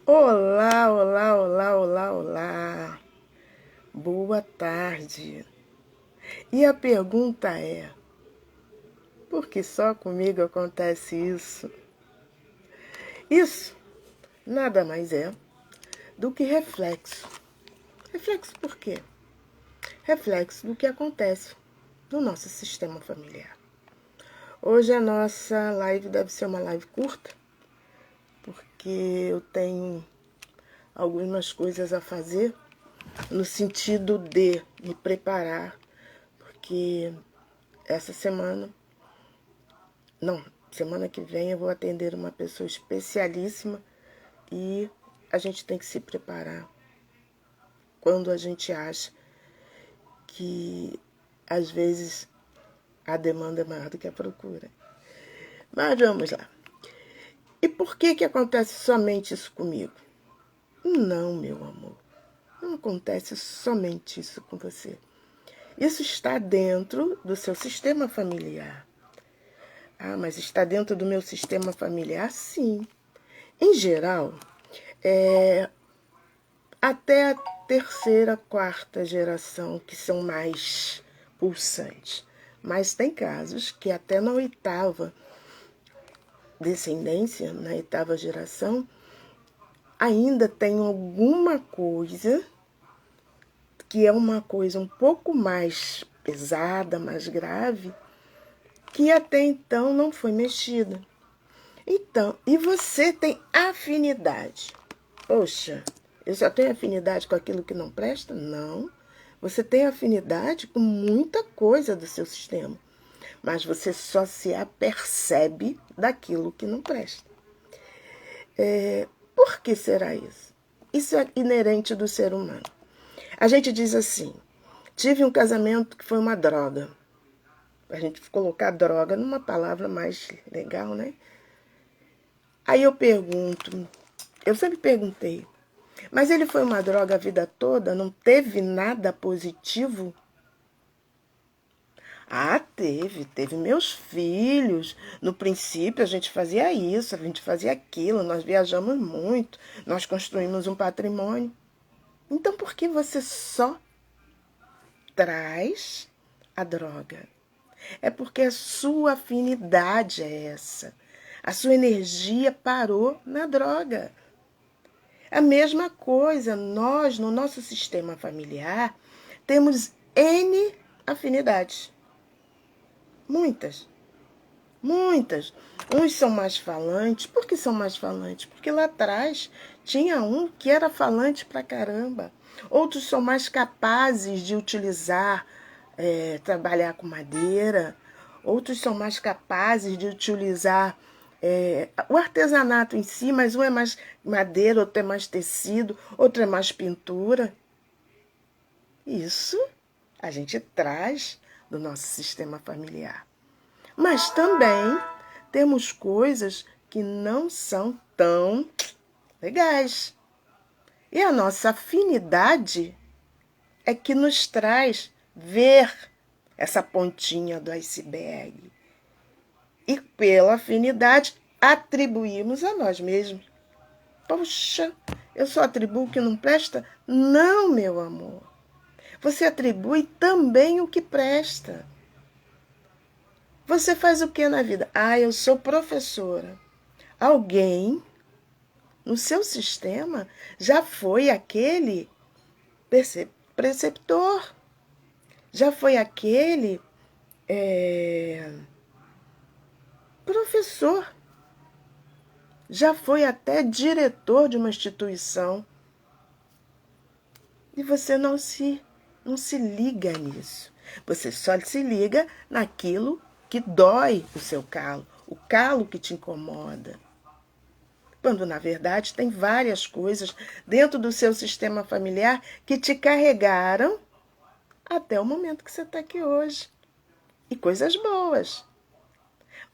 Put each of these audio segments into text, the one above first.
Olá, olá, olá, olá, olá. Boa tarde. E a pergunta é: por que só comigo acontece isso? Isso nada mais é do que reflexo. Reflexo por quê? Reflexo do que acontece no nosso sistema familiar. Hoje a nossa live deve ser uma live curta, porque eu tenho algumas coisas a fazer no sentido de me preparar, porque essa semana, não, semana que vem eu vou atender uma pessoa especialíssima e a gente tem que se preparar quando a gente acha que às vezes a demanda é maior do que a procura. Mas vamos lá. E por que acontece somente isso comigo? Não, meu amor. Não acontece somente isso com você. Isso está dentro do seu sistema familiar. Ah, mas está dentro do meu sistema familiar? Sim. Em geral, até a terceira, quarta geração que são mais pulsantes. Mas tem casos que até na oitava descendência, na oitava geração, ainda tem alguma coisa que é uma coisa um pouco mais pesada, mais grave, que até então não foi mexida. Então, e você tem afinidade. Poxa, eu só tenho afinidade com aquilo que não presta? Não. Você tem afinidade com muita coisa do seu sistema, mas você só se apercebe daquilo que não presta. Por que será isso? Isso é inerente do ser humano. A gente diz assim, tive um casamento que foi uma droga. A gente colocar droga numa palavra mais legal, né? Aí eu pergunto, eu sempre perguntei, mas ele foi uma droga a vida toda? Não teve nada positivo? Ah, teve meus filhos. No princípio a gente fazia isso, a gente fazia aquilo, nós viajamos muito, nós construímos um patrimônio. Então por que você só traz a droga? É porque a sua afinidade é essa. A sua energia parou na droga. A mesma coisa, nós, no nosso sistema familiar, temos N afinidades. Muitas. Muitas. Uns são mais falantes. Por que são mais falantes? Porque lá atrás tinha um que era falante pra caramba. Outros são mais capazes de utilizar, trabalhar com madeira. Outros são mais capazes de utilizar o artesanato em si, mas um é mais madeira, outro é mais tecido, outro é mais pintura. Isso a gente traz do nosso sistema familiar. Mas também temos coisas que não são tão legais. E a nossa afinidade é que nos traz ver essa pontinha do iceberg. E pela afinidade atribuímos a nós mesmos. Poxa, eu só atribuo o que não presta? Não, meu amor. Você atribui também o que presta. Você faz o que na vida? Ah, eu sou professora. Alguém no seu sistema já foi aquele preceptor, já foi aquele professor, já foi até diretor de uma instituição. E você não se liga nisso. Você só se liga naquilo que dói o seu calo, o calo que te incomoda. Quando, na verdade, tem várias coisas dentro do seu sistema familiar que te carregaram até o momento que você está aqui hoje. E coisas boas.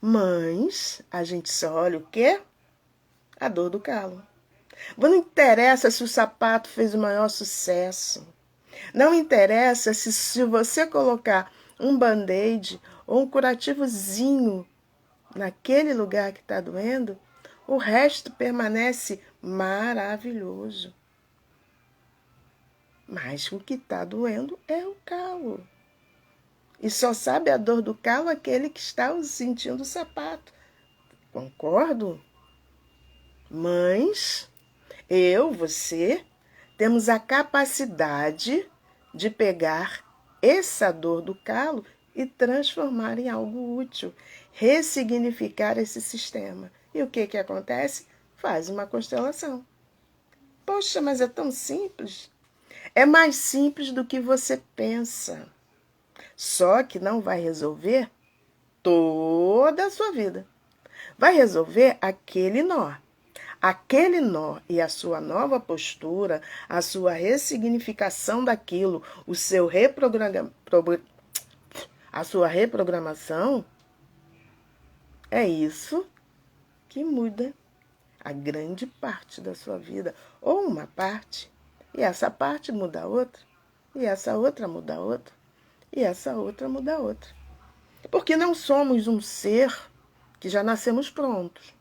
Mas a gente só olha o quê? A dor do calo. Não interessa se o sapato fez o maior sucesso. Não interessa se você colocar um band-aid ou um curativozinho naquele lugar que está doendo, O resto permanece maravilhoso. Mas o que está doendo é o calo. E só sabe a dor do calo aquele que está sentindo o sapato. Concordo? Mães, eu, você, temos a capacidade de pegar essa dor do calo e transformar em algo útil, ressignificar esse sistema. E o que acontece? Faz uma constelação. Poxa, mas é tão simples. É mais simples do que você pensa. Só que não vai resolver toda a sua vida. Vai resolver aquele nó. Aquele nó e a sua nova postura, a sua ressignificação daquilo, a sua reprogramação, é isso que muda a grande parte da sua vida, ou uma parte, e essa parte muda a outra, e essa outra muda a outra, e essa outra muda a outra. Porque não somos um ser que já nascemos prontos.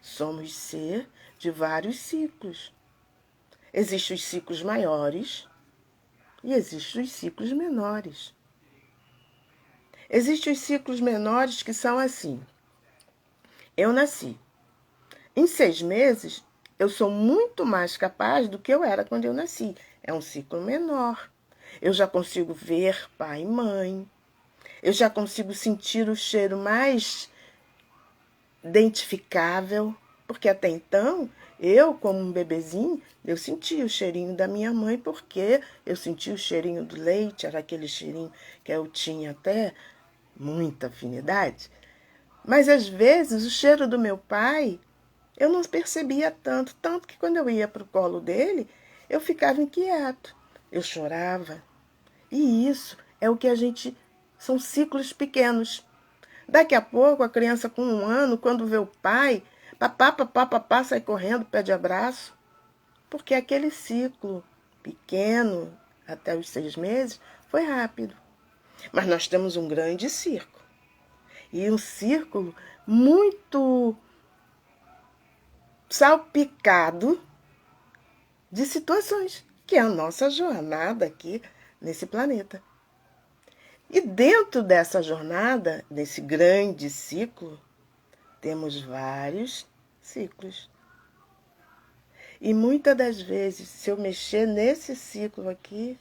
Somos ser de vários ciclos. Existem os ciclos maiores e existem os ciclos menores. Existem os ciclos menores que são assim. Eu nasci. Em 6 meses, eu sou muito mais capaz do que eu era quando eu nasci. É um ciclo menor. Eu já consigo ver pai e mãe. Eu já consigo sentir o cheiro mais identificável. Porque até então, eu, como um bebezinho, eu sentia o cheirinho da minha mãe, porque eu sentia o cheirinho do leite, era aquele cheirinho que eu tinha até muita afinidade. Mas, às vezes, o cheiro do meu pai, eu não percebia tanto que quando eu ia para o colo dele, eu ficava inquieto, eu chorava. E isso é o que são ciclos pequenos. Daqui a pouco, a criança com 1 ano, quando vê o pai, papá, sai correndo, pede abraço. Porque aquele ciclo pequeno, até os 6 meses, foi rápido. Mas nós temos um grande círculo. E um círculo muito salpicado de situações, que é a nossa jornada aqui nesse planeta. E dentro dessa jornada, desse grande ciclo, temos vários ciclos. E muitas das vezes, se eu mexer nesse ciclo aqui,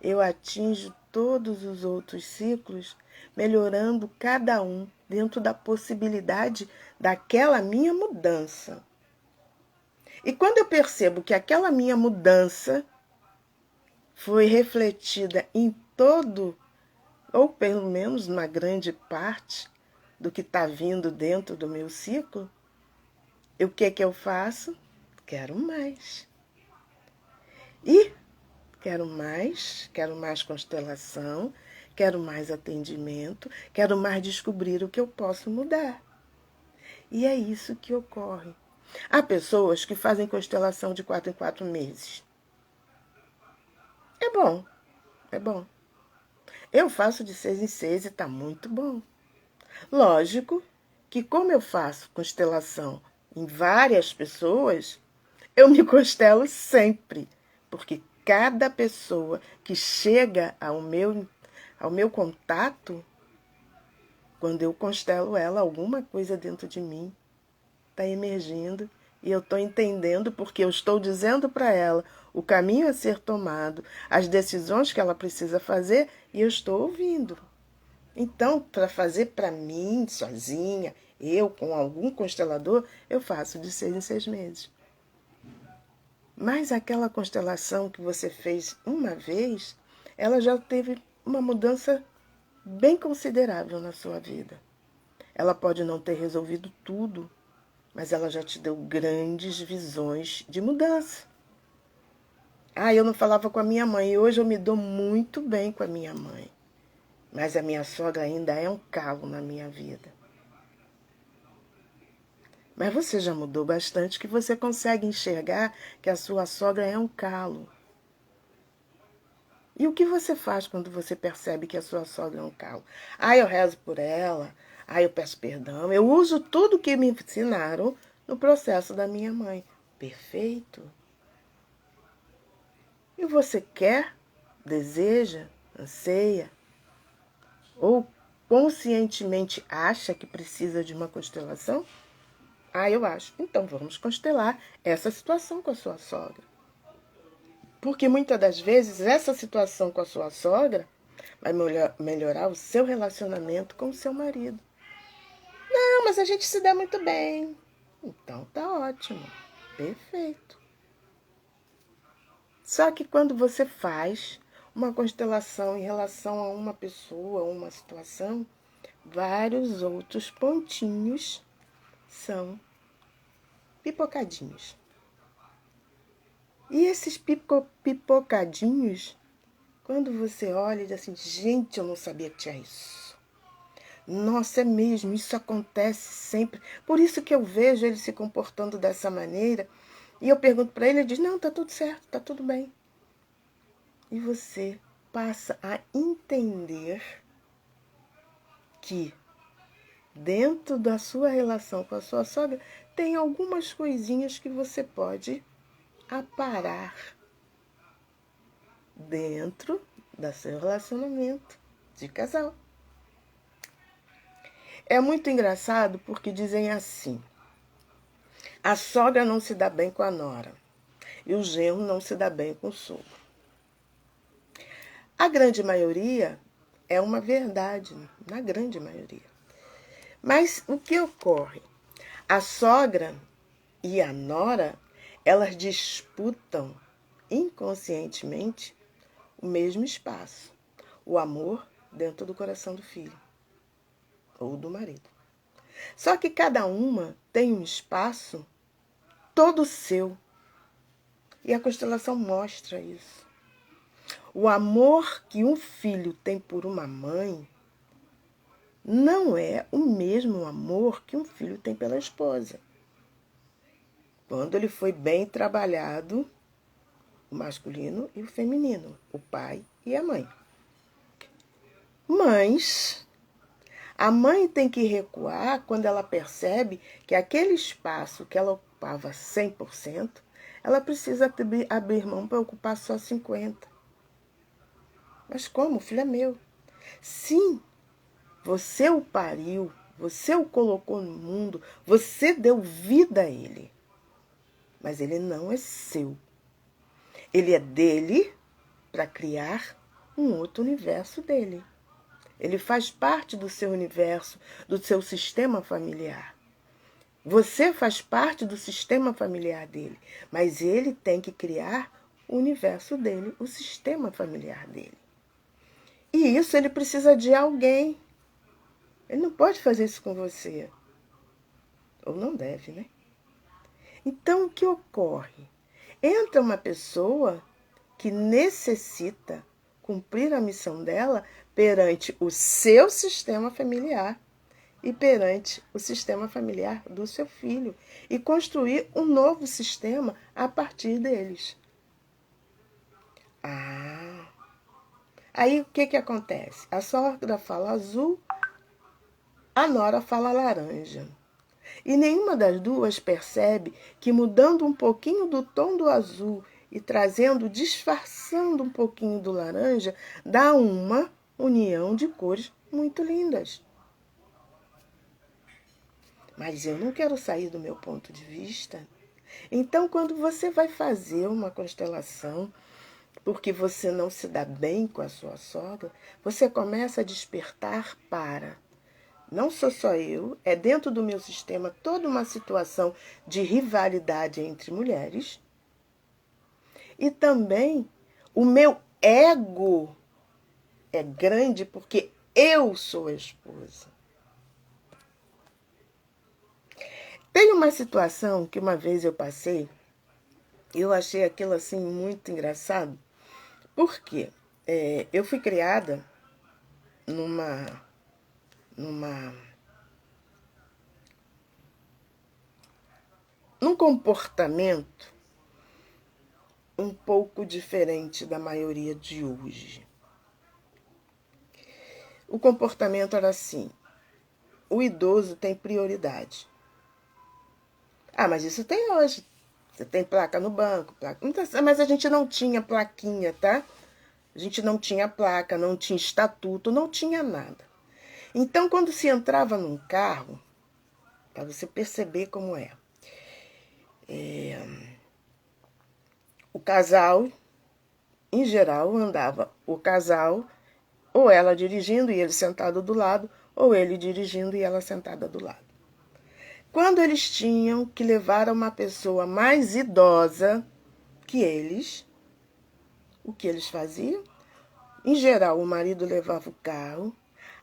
eu atinjo todos os outros ciclos, melhorando cada um dentro da possibilidade daquela minha mudança. E quando eu percebo que aquela minha mudança foi refletida em todo, ou pelo menos na grande parte, do que está vindo dentro do meu ciclo, o que eu faço? Quero mais. E quero mais constelação, quero mais atendimento, quero mais descobrir o que eu posso mudar. E é isso que ocorre. Há pessoas que fazem constelação de 4 em 4 meses. É bom, é bom. Eu faço de 6 em 6 e está muito bom. Lógico que como eu faço constelação em várias pessoas, eu me constelo sempre, porque cada pessoa que chega ao meu contato, quando eu constelo ela, alguma coisa dentro de mim está emergindo e eu estou entendendo porque eu estou dizendo para ela o caminho a ser tomado, as decisões que ela precisa fazer e eu estou ouvindo. Então, para fazer para mim, sozinha, eu com algum constelador, eu faço de 6 em 6 meses. Mas aquela constelação que você fez uma vez, ela já teve uma mudança bem considerável na sua vida. Ela pode não ter resolvido tudo, mas ela já te deu grandes visões de mudança. Eu não falava com a minha mãe e hoje eu me dou muito bem com a minha mãe. Mas a minha sogra ainda é um calo na minha vida. Mas você já mudou bastante que você consegue enxergar que a sua sogra é um calo. E o que você faz quando você percebe que a sua sogra é um calo? Eu rezo por ela. Aí eu peço perdão, eu uso tudo que me ensinaram no processo da minha mãe. Perfeito. E você quer, deseja, anseia, ou conscientemente acha que precisa de uma constelação? Ah, eu acho. Então vamos constelar essa situação com a sua sogra. Porque muitas das vezes essa situação com a sua sogra vai melhorar o seu relacionamento com o seu marido. Não, mas a gente se dá muito bem. Então tá ótimo. Perfeito. Só que quando você faz uma constelação em relação a uma pessoa, uma situação, vários outros pontinhos são pipocadinhos. E esses pipocadinhos, quando você olha e diz assim, gente, eu não sabia que tinha isso. Nossa, é mesmo, isso acontece sempre. Por isso que eu vejo ele se comportando dessa maneira. E eu pergunto para ele, ele diz, não, tá tudo certo, tá tudo bem. E você passa a entender que dentro da sua relação com a sua sogra, tem algumas coisinhas que você pode aparar dentro do seu relacionamento de casal. É muito engraçado porque dizem assim, a sogra não se dá bem com a nora e o genro não se dá bem com o sogro. A grande maioria é uma verdade, na grande maioria. Mas o que ocorre? A sogra e a nora, elas disputam inconscientemente o mesmo espaço, o amor dentro do coração do filho ou do marido. Só que cada uma tem um espaço todo seu. E a constelação mostra isso. O amor que um filho tem por uma mãe não é o mesmo amor que um filho tem pela esposa. Quando ele foi bem trabalhado, o masculino e o feminino, o pai e a mãe. Mas a mãe tem que recuar quando ela percebe que aquele espaço que ela ocupava 100%, ela precisa abrir mão para ocupar só 50%. Mas como? O filho é meu. Sim, você o pariu, você o colocou no mundo, você deu vida a ele. Mas ele não é seu. Ele é dele para criar um outro universo dele. Ele faz parte do seu universo, do seu sistema familiar. Você faz parte do sistema familiar dele, mas ele tem que criar o universo dele, o sistema familiar dele. E isso ele precisa de alguém. Ele não pode fazer isso com você. Ou não deve, né? Então, o que ocorre? Entra uma pessoa que necessita cumprir a missão dela perante o seu sistema familiar e perante o sistema familiar do seu filho e construir um novo sistema a partir deles. Aí o que acontece? A sogra fala azul, a nora fala laranja. E nenhuma das duas percebe que mudando um pouquinho do tom do azul e disfarçando um pouquinho do laranja, dá uma união de cores muito lindas. Mas eu não quero sair do meu ponto de vista. Então, quando você vai fazer uma constelação, porque você não se dá bem com a sua sogra, você começa a despertar para... Não sou só eu, é dentro do meu sistema toda uma situação de rivalidade entre mulheres. E também o meu ego é grande porque eu sou a esposa. Tem uma situação que uma vez eu passei, e eu achei aquilo assim muito engraçado, porque eu fui criada num comportamento um pouco diferente da maioria de hoje. O comportamento era assim, o idoso tem prioridade. Ah, mas isso tem hoje. Você tem placa no banco, placa. Mas a gente não tinha plaquinha, tá? A gente não tinha placa, não tinha estatuto, não tinha nada. Então, quando se entrava num carro, para você perceber como o casal, em geral, andava o casal, ou ela dirigindo e ele sentado do lado, ou ele dirigindo e ela sentada do lado. Quando eles tinham que levar uma pessoa mais idosa que eles, o que eles faziam? Em geral, o marido levava o carro,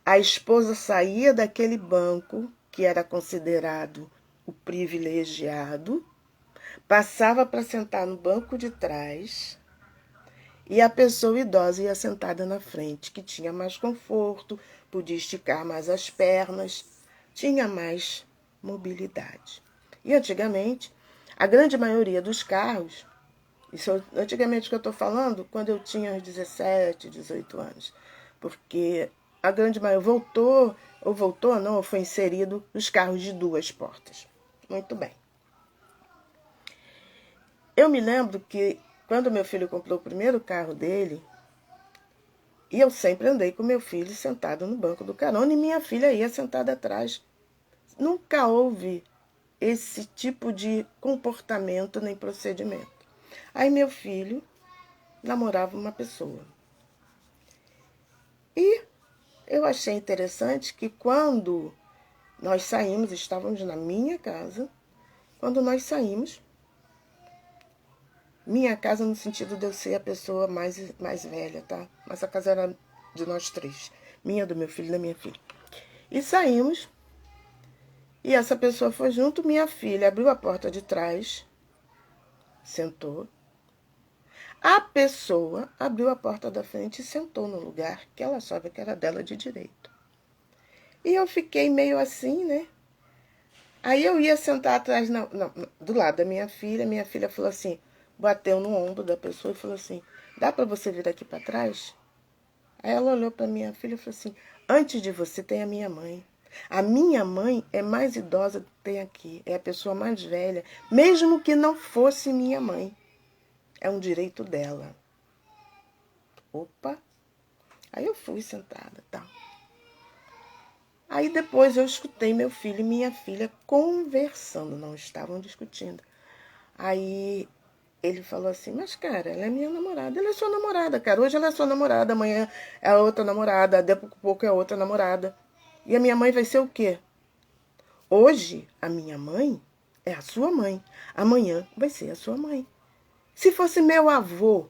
a esposa saía daquele banco, que era considerado o privilegiado, passava para sentar no banco de trás e a pessoa idosa ia sentada na frente, que tinha mais conforto, podia esticar mais as pernas, tinha mais mobilidade. E antigamente, a grande maioria dos carros, isso antigamente que eu estou falando, quando eu tinha uns 17, 18 anos, porque a grande maioria ou foi inserido os carros de 2 portas. Muito bem. Eu me lembro que quando meu filho comprou o primeiro carro dele, e eu sempre andei com meu filho sentado no banco do carona e minha filha ia sentada atrás. Nunca houve esse tipo de comportamento nem procedimento. Aí meu filho namorava uma pessoa. E eu achei interessante que quando nós saímos, estávamos na minha casa, quando nós saímos, minha casa no sentido de eu ser a pessoa mais velha, tá? Mas a casa era de nós 3. Minha, do meu filho e da minha filha. E saímos. E essa pessoa foi junto. Minha filha abriu a porta de trás. Sentou. A pessoa abriu a porta da frente e sentou no lugar que ela achava que era dela de direito. E eu fiquei meio assim, né? Aí eu ia sentar atrás, do lado da minha filha falou assim, bateu no ombro da pessoa e falou assim, dá para você vir aqui para trás? Aí ela olhou para minha filha e falou assim, antes de você tem a minha mãe. A minha mãe é mais idosa do que tem aqui, é a pessoa mais velha, mesmo que não fosse minha mãe. É um direito dela. Opa! Aí eu fui sentada, tá? Aí depois eu escutei meu filho e minha filha conversando, não estavam discutindo. Aí ele falou assim, mas cara, ela é minha namorada. Ela é sua namorada, cara. Hoje ela é sua namorada, amanhã é a outra namorada, daqui a pouco é outra namorada. E a minha mãe vai ser o quê? Hoje, a minha mãe é a sua mãe. Amanhã vai ser a sua mãe. Se fosse meu avô,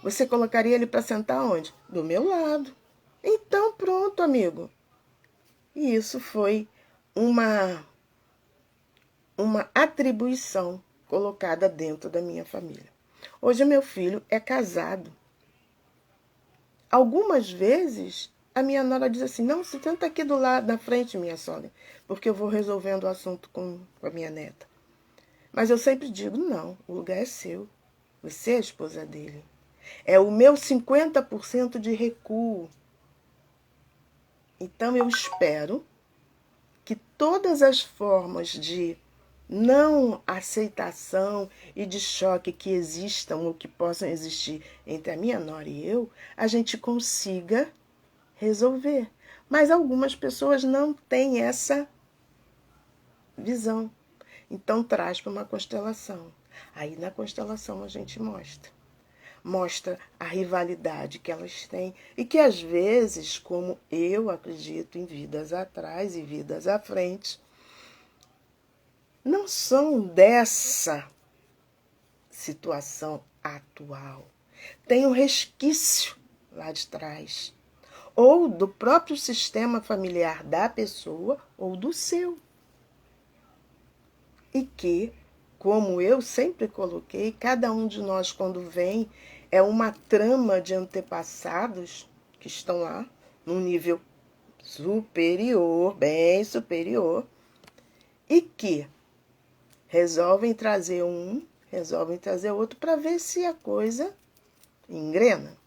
você colocaria ele para sentar onde? Do meu lado. Então, pronto, amigo. E isso foi uma atribuição colocada dentro da minha família. Hoje meu filho é casado. Algumas vezes a minha nora diz assim, não, se senta aqui do lado, na frente, minha sogra, porque eu vou resolvendo o assunto com a minha neta. Mas eu sempre digo, não, o lugar é seu. Você é a esposa dele. É o meu 50% de recuo. Então eu espero que todas as formas de não aceitação e de choque que existam ou que possam existir entre a minha nora e eu, a gente consiga resolver. Mas algumas pessoas não têm essa visão. Então traz para uma constelação. Aí na constelação a gente mostra a rivalidade que elas têm e que às vezes, como eu acredito em vidas atrás e vidas à frente, não são dessa situação atual. Tem um resquício lá de trás, ou do próprio sistema familiar da pessoa ou do seu. E que, como eu sempre coloquei, cada um de nós quando vem é uma trama de antepassados que estão lá num nível superior, bem superior, e que resolvem trazer um, resolvem trazer outro para ver se a coisa engrena.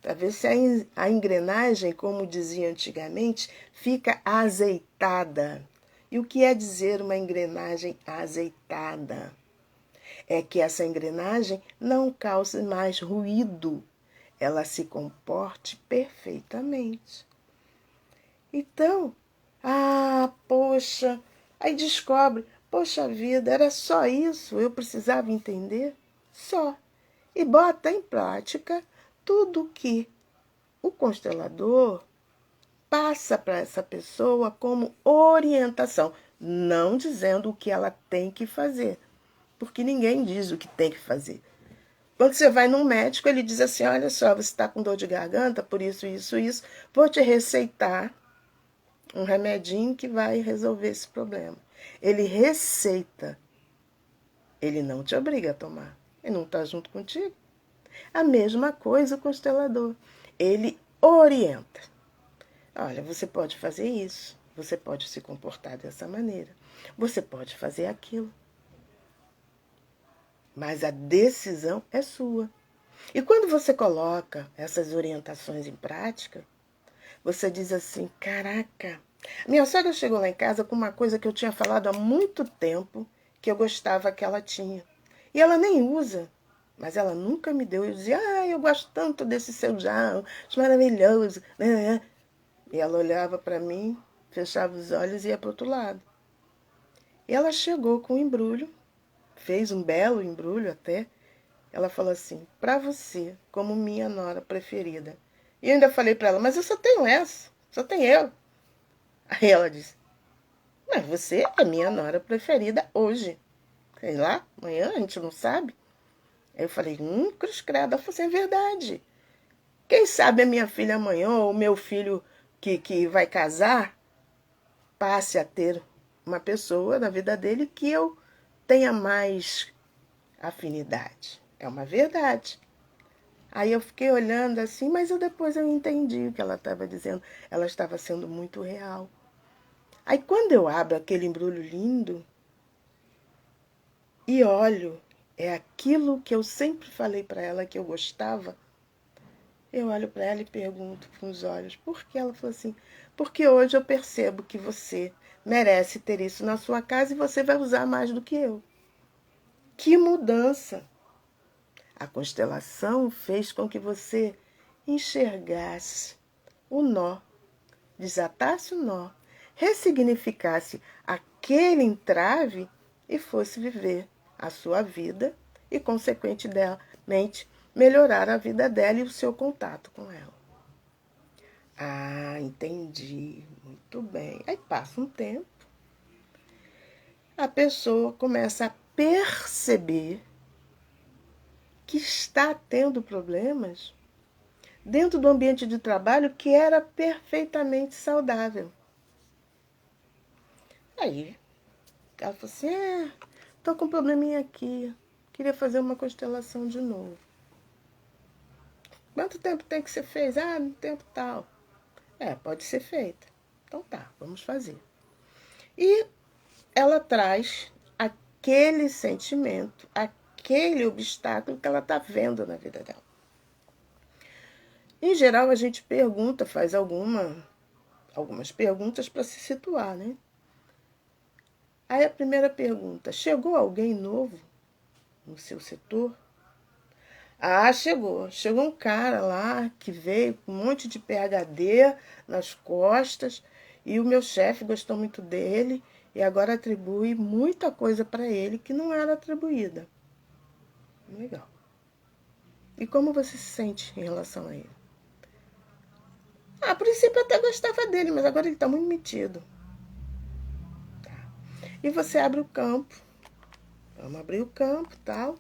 para ver se a engrenagem, como dizia antigamente, fica azeitada. E o que é dizer uma engrenagem azeitada? É que essa engrenagem não cause mais ruído, ela se comporte perfeitamente. Então, poxa, aí descobre, poxa vida, era só isso, eu precisava entender? Só. E bota em prática tudo que o constelador passa para essa pessoa como orientação, não dizendo o que ela tem que fazer, porque ninguém diz o que tem que fazer. Quando você vai num médico, ele diz assim, olha só, você está com dor de garganta, por isso, vou te receitar um remedinho que vai resolver esse problema. Ele receita, ele não te obriga a tomar, ele não está junto contigo. A mesma coisa o constelador, ele orienta. Olha, você pode fazer isso, você pode se comportar dessa maneira, você pode fazer aquilo. Mas a decisão é sua. E quando você coloca essas orientações em prática, você diz assim, caraca, minha sogra chegou lá em casa com uma coisa que eu tinha falado há muito tempo, que eu gostava que ela tinha. E ela nem usa, mas ela nunca me deu. Eu dizia, eu gosto tanto desse seu jarro, acho maravilhoso. E ela olhava para mim, fechava os olhos e ia para o outro lado. E ela chegou com um embrulho, fez um belo embrulho até. Ela falou assim, para você, como minha nora preferida. E eu ainda falei para ela, mas eu só tenho essa, só tenho eu. Aí ela disse, mas você é minha nora preferida hoje. Sei lá, amanhã a gente não sabe. Aí eu falei, cruz credo, ela falou assim, é verdade. Quem sabe a minha filha amanhã, ou o meu filho que vai casar, passe a ter uma pessoa na vida dele que eu tenha mais afinidade. É uma verdade. Aí eu fiquei olhando assim, mas depois eu entendi o que ela estava dizendo. Ela estava sendo muito real. Aí quando eu abro aquele embrulho lindo e olho, é aquilo que eu sempre falei para ela que eu gostava, eu olho para ela e pergunto com os olhos, por que? Ela falou assim, porque hoje eu percebo que você merece ter isso na sua casa e você vai usar mais do que eu. Que mudança! A constelação fez com que você enxergasse o nó, desatasse o nó, ressignificasse aquele entrave e fosse viver a sua vida e, consequentemente, melhorar a vida dela e o seu contato com ela. Entendi. Muito bem. Aí passa um tempo, a pessoa começa a perceber que está tendo problemas dentro do ambiente de trabalho que era perfeitamente saudável. Aí, ela falou assim, tô com um probleminha aqui, queria fazer uma constelação de novo. Quanto tempo tem que ser feito? No tempo tal. Pode ser feita. Então tá, vamos fazer. E ela traz aquele sentimento, aquele obstáculo que ela está vendo na vida dela. Em geral, a gente pergunta, faz algumas perguntas para se situar, né? Aí a primeira pergunta, chegou alguém novo no seu setor? Chegou. Chegou um cara lá que veio com um monte de PhD nas costas e o meu chefe gostou muito dele e agora atribui muita coisa para ele que não era atribuída. Legal. E como você se sente em relação a ele? A princípio eu até gostava dele, mas agora ele está muito metido. Tá. E você abre o campo. Vamos abrir o campo e tal.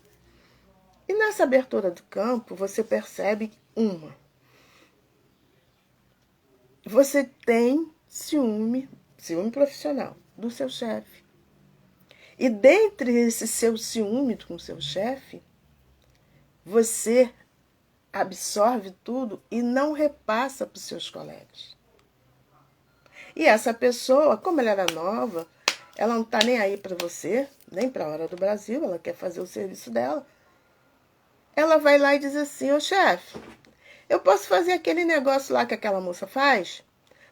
E nessa abertura do campo, você percebe você tem ciúme profissional do seu chefe. E dentre esse seu ciúme com o seu chefe, você absorve tudo e não repassa para os seus colegas. E essa pessoa, como ela era nova, ela não está nem aí para você, nem para a Hora do Brasil, ela quer fazer o serviço dela. Ela vai lá e diz assim, chefe, Eu posso fazer aquele negócio lá que aquela moça faz,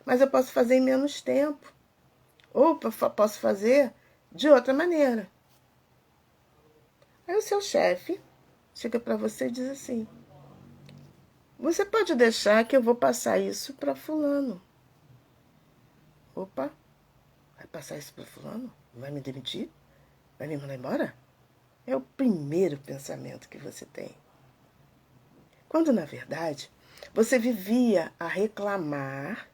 mas eu posso fazer em menos tempo. Ou posso fazer de outra maneira. Aí o seu chefe chega para você e diz assim: você pode deixar que eu vou passar isso para fulano. Opa, vai passar isso para fulano? Vai me demitir? Vai me mandar embora? É o primeiro pensamento que você tem. Quando, na verdade, você vivia a reclamar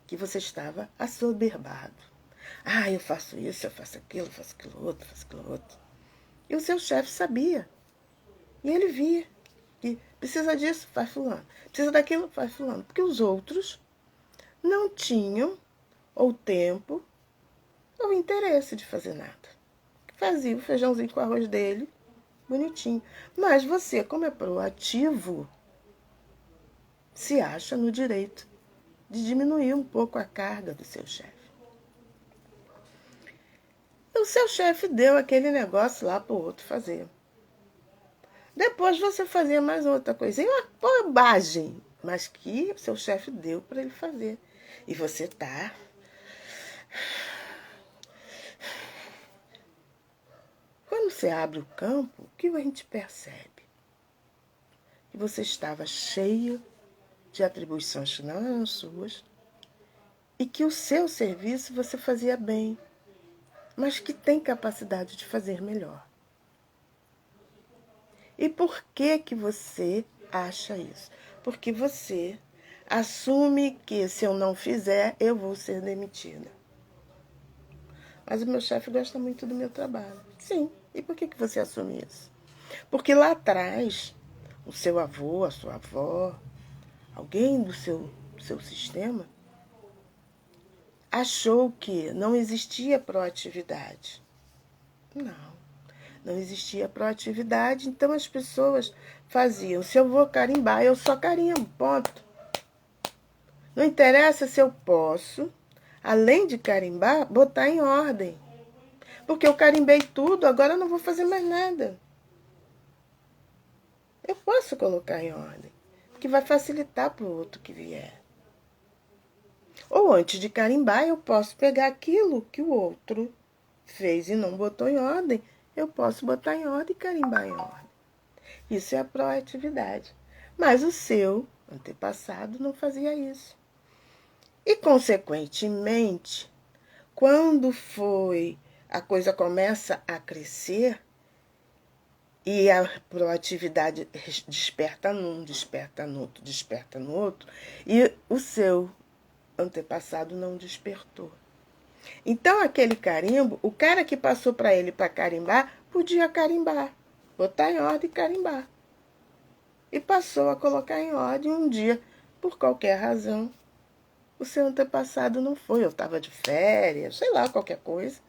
que você estava assoberbado. Ah, eu faço isso, eu faço aquilo outro, faço aquilo outro. E o seu chefe sabia. E ele via que precisa disso, faz fulano. Precisa daquilo, faz fulano. Porque os outros não tinham ou tempo ou interesse de fazer nada. Fazia o feijãozinho com arroz dele, bonitinho. Mas você, como é proativo, se acha no direito de diminuir um pouco a carga do seu chefe. O seu chefe deu aquele negócio lá para o outro fazer. Depois você fazia mais outra coisinha, uma bobagem, mas que o seu chefe deu para ele fazer. E você tá... Quando você abre o campo, o que a gente percebe? Que você estava cheio de atribuições que não eram suas e que o seu serviço você fazia bem, mas que tem capacidade de fazer melhor. E por que você acha isso? Porque você assume que se eu não fizer, eu vou ser demitida. Mas o meu chefe gosta muito do meu trabalho. Sim. E por que você assume isso? Porque lá atrás, o seu avô, a sua avó, alguém do seu sistema, achou que não existia proatividade. Não existia proatividade, então as pessoas faziam. Se eu vou carimbar, eu só carimbo, ponto. Não interessa se eu posso, além de carimbar, botar em ordem. Porque eu carimbei tudo, agora eu não vou fazer mais nada. Eu posso colocar em ordem, que vai facilitar para o outro que vier. Ou antes de carimbar, eu posso pegar aquilo que o outro fez e não botou em ordem, eu posso botar em ordem e carimbar em ordem. Isso é a proatividade. Mas o seu antepassado não fazia isso. E, consequentemente, quando a coisa começa a crescer e a proatividade desperta num, desperta no outro, desperta no outro, e o seu antepassado não despertou. Então, aquele carimbo, o cara que passou para ele para carimbar, podia carimbar, botar em ordem e carimbar. E passou a colocar em ordem um dia, por qualquer razão. O seu antepassado não foi, eu estava de férias, sei lá, qualquer coisa.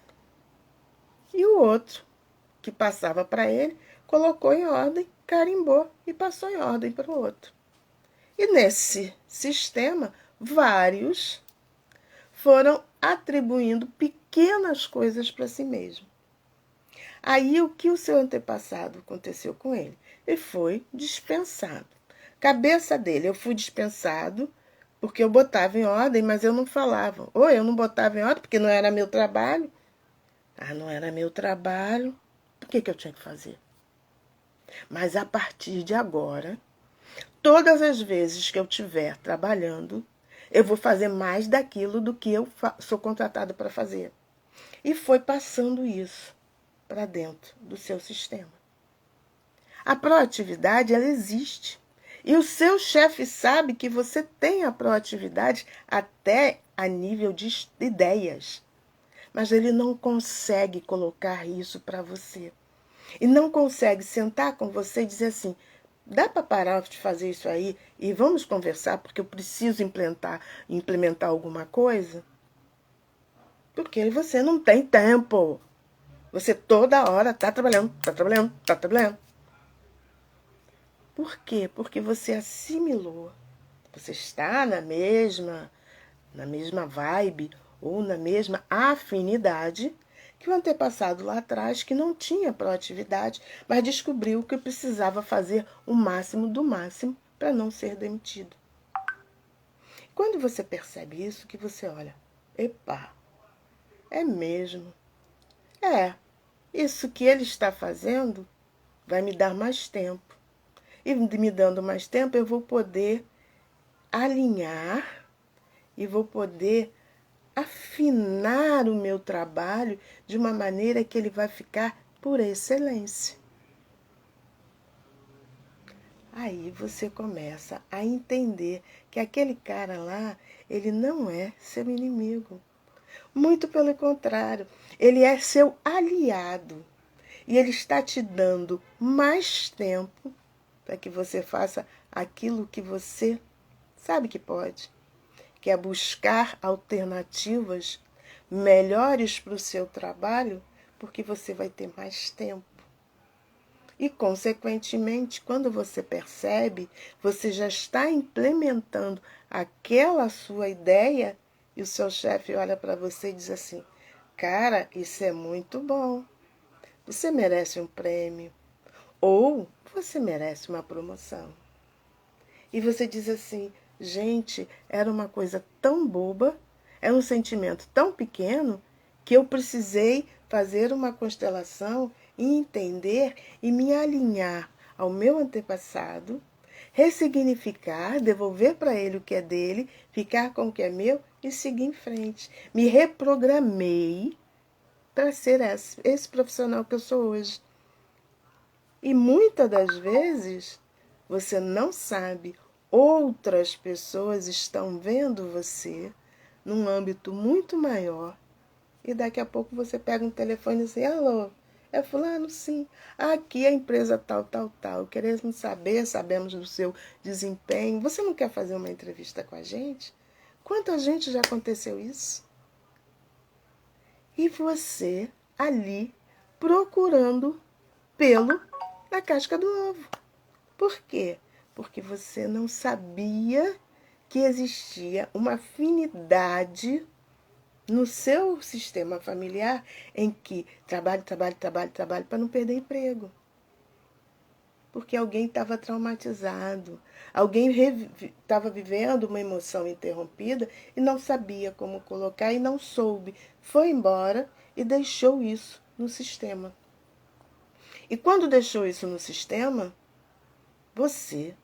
E o outro, que passava para ele, colocou em ordem, carimbou e passou em ordem para o outro. E nesse sistema, vários foram atribuindo pequenas coisas para si mesmo. Aí o que o seu antepassado aconteceu com ele? Ele foi dispensado. Cabeça dele, eu fui dispensado porque eu botava em ordem, mas eu não falava. Ou eu não botava em ordem porque não era meu trabalho. Ah, não era meu trabalho. Por que eu tinha que fazer? Mas a partir de agora, todas as vezes que eu estiver trabalhando, eu vou fazer mais daquilo do que eu sou contratada para fazer. E foi passando isso para dentro do seu sistema. A proatividade, ela existe. E o seu chefe sabe que você tem a proatividade até a nível de ideias. Mas ele não consegue colocar isso para você. E não consegue sentar com você e dizer assim, dá para parar de fazer isso aí e vamos conversar porque eu preciso implementar alguma coisa? Porque você não tem tempo. Você toda hora está trabalhando, está trabalhando, está trabalhando. Por quê? Porque você assimilou. Você está na mesma vibe ou na mesma afinidade que o antepassado lá atrás, que não tinha proatividade, mas descobriu que precisava fazer o máximo do máximo para não ser demitido. Quando você percebe isso, que você olha, epa, é mesmo. Isso que ele está fazendo vai me dar mais tempo. E me dando mais tempo, eu vou poder alinhar e vou poder afinar o meu trabalho de uma maneira que ele vai ficar por excelência. Aí você começa a entender que aquele cara lá, ele não é seu inimigo. Muito pelo contrário, ele é seu aliado. E ele está te dando mais tempo para que você faça aquilo que você sabe que pode, que é buscar alternativas melhores para o seu trabalho, porque você vai ter mais tempo. E, consequentemente, quando você percebe, você já está implementando aquela sua ideia e o seu chefe olha para você e diz assim, cara, isso é muito bom. Você merece um prêmio. Ou você merece uma promoção. E você diz assim, gente, era uma coisa tão boba, era um sentimento tão pequeno, que eu precisei fazer uma constelação e entender e me alinhar ao meu antepassado, ressignificar, devolver para ele o que é dele, ficar com o que é meu e seguir em frente. Me reprogramei para ser esse profissional que eu sou hoje. E muitas das vezes você não sabe, outras pessoas estão vendo você num âmbito muito maior e daqui a pouco você pega um telefone e diz, alô, é fulano? Sim, aqui é a empresa tal, tal, tal, queremos saber, sabemos do seu desempenho, você não quer fazer uma entrevista com a gente? Quanta gente já aconteceu isso? E você ali procurando pelo na casca do ovo. Por quê? Porque você não sabia que existia uma afinidade no seu sistema familiar em que trabalho, trabalho, trabalho, trabalho para não perder emprego. Porque alguém estava traumatizado, alguém estava vivendo uma emoção interrompida e não sabia como colocar e não soube. Foi embora e deixou isso no sistema. E quando deixou isso no sistema, você,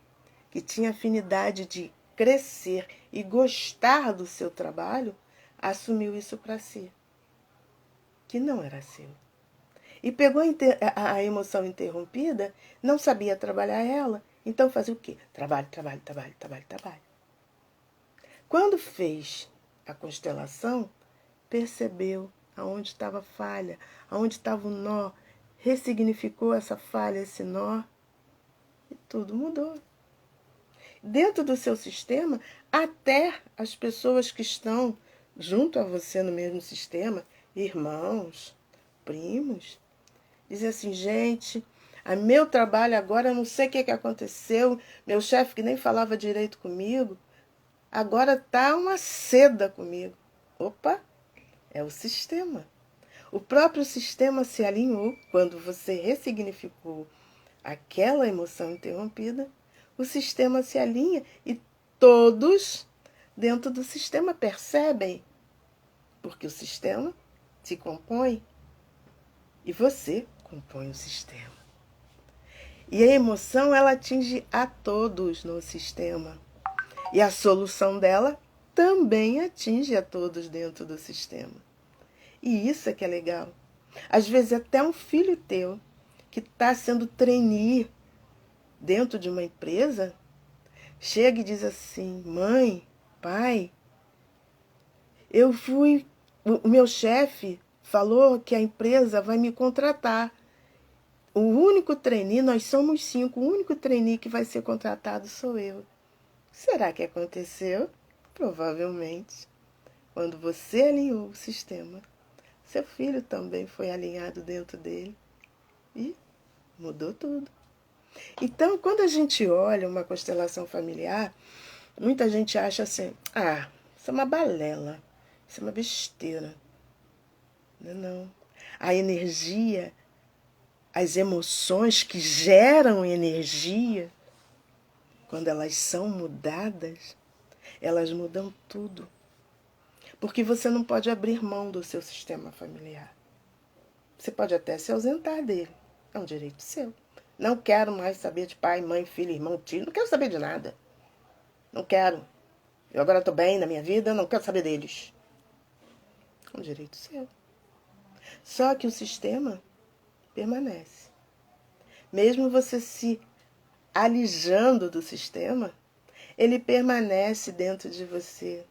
que tinha afinidade de crescer e gostar do seu trabalho, assumiu isso para si, que não era seu. E pegou a emoção interrompida, não sabia trabalhar ela, então fazia o quê? Trabalho, trabalho, trabalho, trabalho, trabalho. Quando fez a constelação, percebeu aonde estava a falha, aonde estava o nó, ressignificou essa falha, esse nó, e tudo mudou. Dentro do seu sistema, até as pessoas que estão junto a você no mesmo sistema, irmãos, primos, dizem assim, gente, a meu trabalho agora, eu não sei o que aconteceu, meu chefe que nem falava direito comigo, agora está uma seda comigo. Opa, é o sistema. O próprio sistema se alinhou quando você ressignificou aquela emoção interrompida, o sistema se alinha e todos dentro do sistema percebem, porque o sistema se compõe e você compõe o sistema. E a emoção, ela atinge a todos no sistema. E a solução dela também atinge a todos dentro do sistema. E isso é que é legal. Às vezes até um filho teu que está sendo trainee dentro de uma empresa, chega e diz assim, mãe, pai, o meu chefe falou que a empresa vai me contratar. O único trainee, nós somos 5, o único trainee que vai ser contratado sou eu. Será que aconteceu? Provavelmente. Quando você alinhou o sistema, seu filho também foi alinhado dentro dele e mudou tudo. Então, quando a gente olha uma constelação familiar, muita gente acha assim, isso é uma balela, isso é uma besteira. Não é não. A energia, as emoções que geram energia, quando elas são mudadas, elas mudam tudo. Porque você não pode abrir mão do seu sistema familiar. Você pode até se ausentar dele. É um direito seu. Não quero mais saber de pai, mãe, filho, irmão, tio. Não quero saber de nada. Não quero. Eu agora estou bem na minha vida, não quero saber deles. É um direito seu. Só que o sistema permanece. Mesmo você se alijando do sistema, ele permanece dentro de você.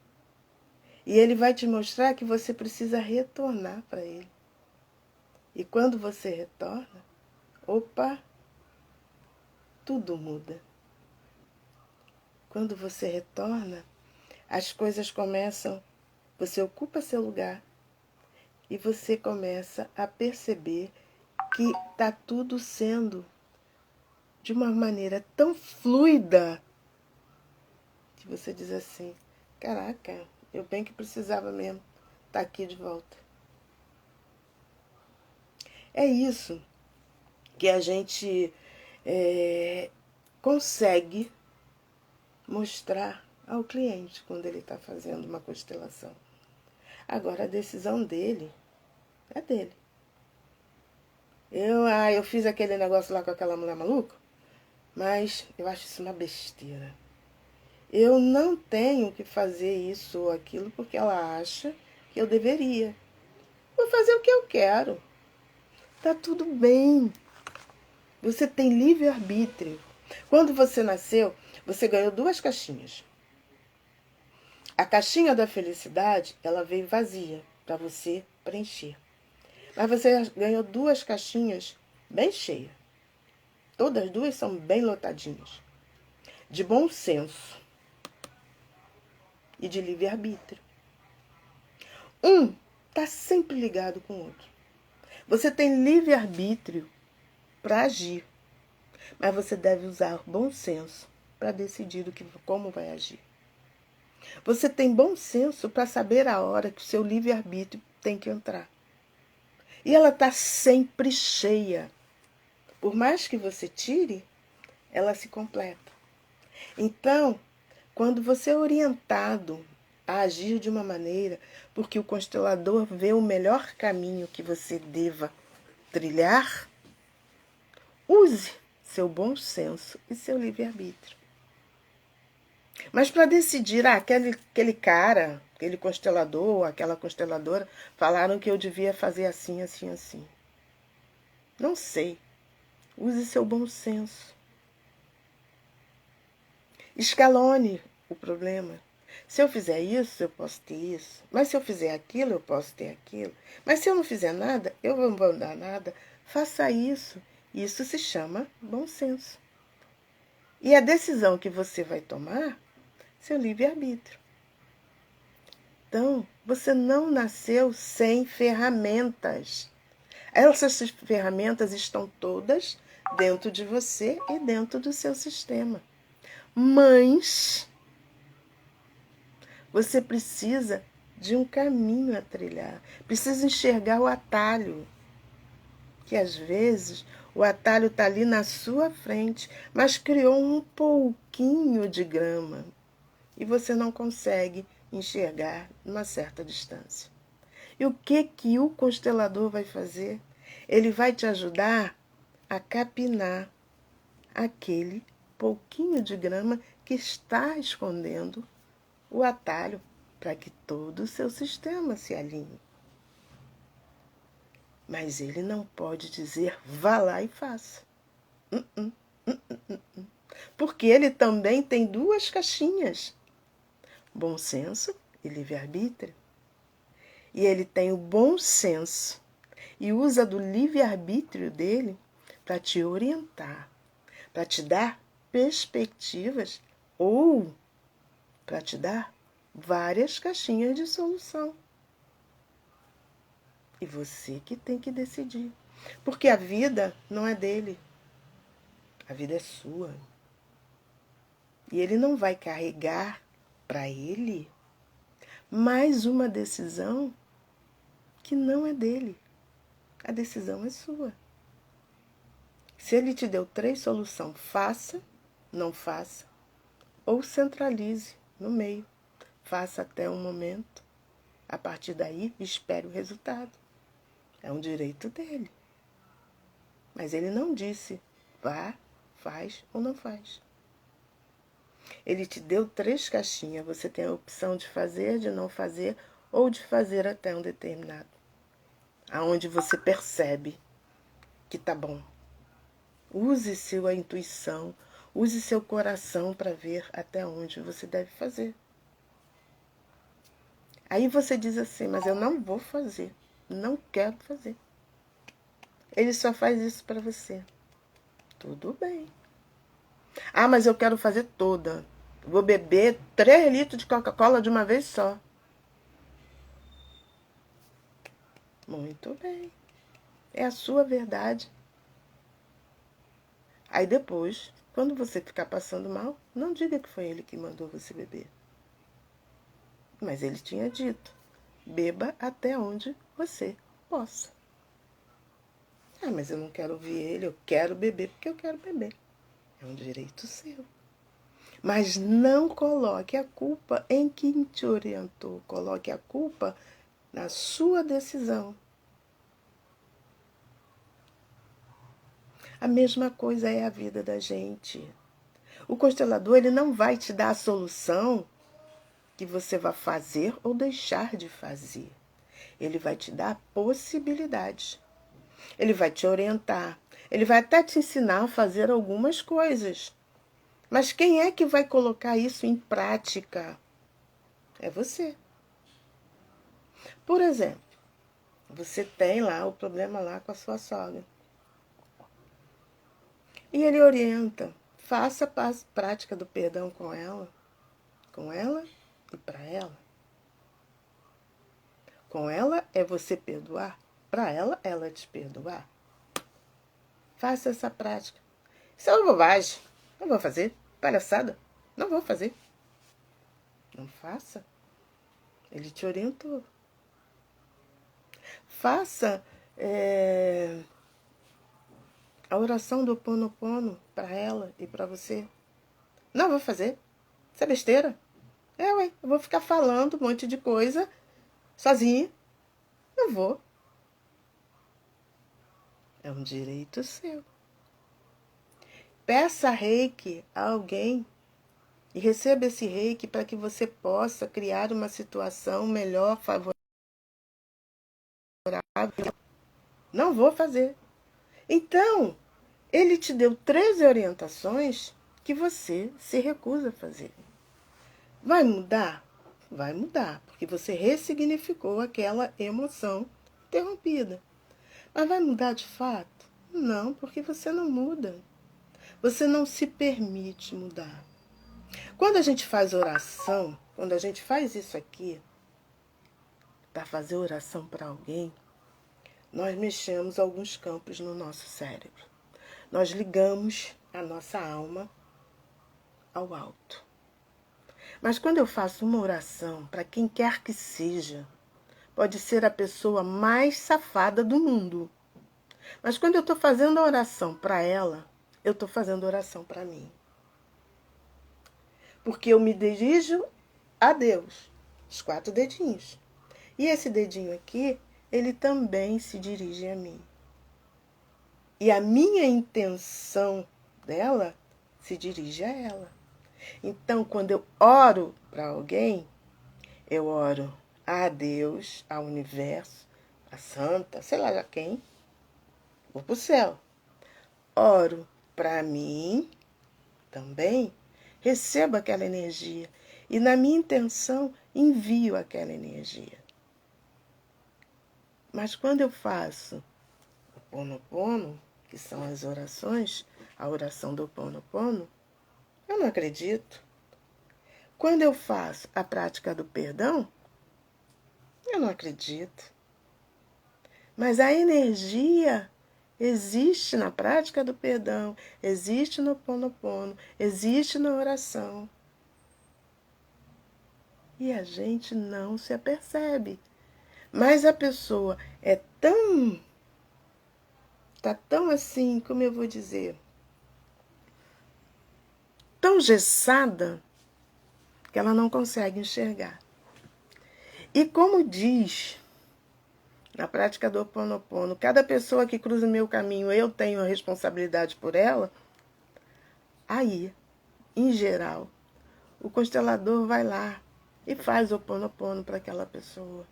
E ele vai te mostrar que você precisa retornar para ele. E quando você retorna, opa, tudo muda. Quando você retorna, as coisas começam, você ocupa seu lugar e você começa a perceber que está tudo sendo de uma maneira tão fluida que você diz assim, caraca, eu bem que precisava mesmo estar aqui de volta. É isso que a gente consegue mostrar ao cliente quando ele está fazendo uma constelação. Agora, a decisão dele é dele. Eu fiz aquele negócio lá com aquela mulher maluca, mas eu acho isso uma besteira. Eu não tenho que fazer isso ou aquilo porque ela acha que eu deveria. Vou fazer o que eu quero. Tá tudo bem. Você tem livre-arbítrio. Quando você nasceu, você ganhou 2 caixinhas. A caixinha da felicidade, ela veio vazia para você preencher. Mas você ganhou 2 caixinhas bem cheias. Todas as 2 são bem lotadinhas. De bom senso e de livre-arbítrio. Um está sempre ligado com o outro. Você tem livre-arbítrio para agir, mas você deve usar bom senso para decidir como vai agir. Você tem bom senso para saber a hora que o seu livre-arbítrio tem que entrar. E ela está sempre cheia. Por mais que você tire, ela se completa. Então, quando você é orientado a agir de uma maneira, porque o constelador vê o melhor caminho que você deva trilhar, use seu bom senso e seu livre-arbítrio. Mas para decidir, aquele cara, aquele constelador, aquela consteladora, falaram que eu devia fazer assim, assim, assim. Não sei. Use seu bom senso. Escalone o problema. Se eu fizer isso, eu posso ter isso. Mas se eu fizer aquilo, eu posso ter aquilo. Mas se eu não fizer nada, eu não vou dar nada. Faça isso. Isso se chama bom senso. E a decisão que você vai tomar, seu livre-arbítrio. Então, você não nasceu sem ferramentas. Essas ferramentas estão todas dentro de você e dentro do seu sistema. Mas você precisa de um caminho a trilhar. Precisa enxergar o atalho. Que às vezes o atalho está ali na sua frente, mas criou um pouquinho de grama. E você não consegue enxergar uma certa distância. E o que o constelador vai fazer? Ele vai te ajudar a capinar aquele pouquinho de grama que está escondendo o atalho para que todo o seu sistema se alinhe. Mas ele não pode dizer vá lá e faça. Porque ele também tem 2 caixinhas. Bom senso e livre-arbítrio. E ele tem o bom senso e usa do livre-arbítrio dele para te orientar, para te dar perspectivas ou para te dar várias caixinhas de solução. E você que tem que decidir. Porque a vida não é dele. A vida é sua. E ele não vai carregar para ele mais uma decisão que não é dele. A decisão é sua. Se ele te deu 3 soluções, faça, não faça, ou centralize no meio. Faça até um momento. A partir daí, espere o resultado. É um direito dele. Mas ele não disse, vá, faz ou não faz. Ele te deu 3 caixinhas. Você tem a opção de fazer, de não fazer, ou de fazer até um determinado. Aonde você percebe que tá bom. Use sua intuição, use seu coração para ver até onde você deve fazer. Aí você diz assim, mas eu não vou fazer, não quero fazer. Ele só faz isso para você. Tudo bem. Ah, mas eu quero fazer toda. Vou beber 3 litros de Coca-Cola de uma vez só. Muito bem. É a sua verdade. Aí depois, quando você ficar passando mal, não diga que foi ele que mandou você beber. Mas ele tinha dito, beba até onde você possa. Ah, mas eu não quero ouvir ele, eu quero beber porque eu quero beber. É um direito seu. Mas não coloque a culpa em quem te orientou. Coloque a culpa na sua decisão. A mesma coisa é a vida da gente. O constelador, ele não vai te dar a solução que você vai fazer ou deixar de fazer. Ele vai te dar possibilidades. Ele vai te orientar. Ele vai até te ensinar a fazer algumas coisas. Mas quem é que vai colocar isso em prática? É você. Por exemplo, você tem lá o problema lá com a sua sogra. E ele orienta. Faça a prática do perdão com ela e para ela. Com ela é você perdoar, para ela te perdoar. Faça essa prática. Isso é uma bobagem. Não vou fazer. Palhaçada. Não vou fazer. Não faça. Ele te orientou. Faça a oração do Ho Oponopono para ela e para você. Não vou fazer. Isso é besteira. Eu vou ficar falando um monte de coisa sozinha. Não vou. É um direito seu. Peça reiki a alguém e receba esse reiki para que você possa criar uma situação melhor, favorável. Não vou fazer. Então, ele te deu 13 orientações que você se recusa a fazer. Vai mudar? Vai mudar, porque você ressignificou aquela emoção interrompida. Mas vai mudar de fato? Não, porque você não muda. Você não se permite mudar. Quando a gente faz oração, quando a gente faz isso aqui, para fazer oração para alguém, nós mexemos alguns campos no nosso cérebro. Nós ligamos a nossa alma ao alto. Mas quando eu faço uma oração para quem quer que seja, pode ser a pessoa mais safada do mundo. Mas quando eu estou fazendo a oração para ela, eu estou fazendo oração para mim. Porque eu me dirijo a Deus, os 4 dedinhos. E esse dedinho aqui, ele também se dirige a mim. E a minha intenção dela se dirige a ela. Então, quando eu oro para alguém, eu oro a Deus, ao universo, a santa, sei lá a quem, vou para o céu. Oro para mim também, recebo aquela energia e na minha intenção envio aquela energia. Mas quando eu faço o Ho Oponopono, que são as orações, a oração do Ho Oponopono, eu não acredito. Quando eu faço a prática do perdão, eu não acredito. Mas a energia existe na prática do perdão, existe no Ho Oponopono, existe na oração. E a gente não se apercebe. Mas a pessoa é tão... Está tão assim, como eu vou dizer, tão engessada, que ela não consegue enxergar. E como diz na prática do Ho Oponopono, cada pessoa que cruza o meu caminho, eu tenho a responsabilidade por ela. Aí, em geral, o constelador vai lá e faz o Ho Oponopono para aquela pessoa.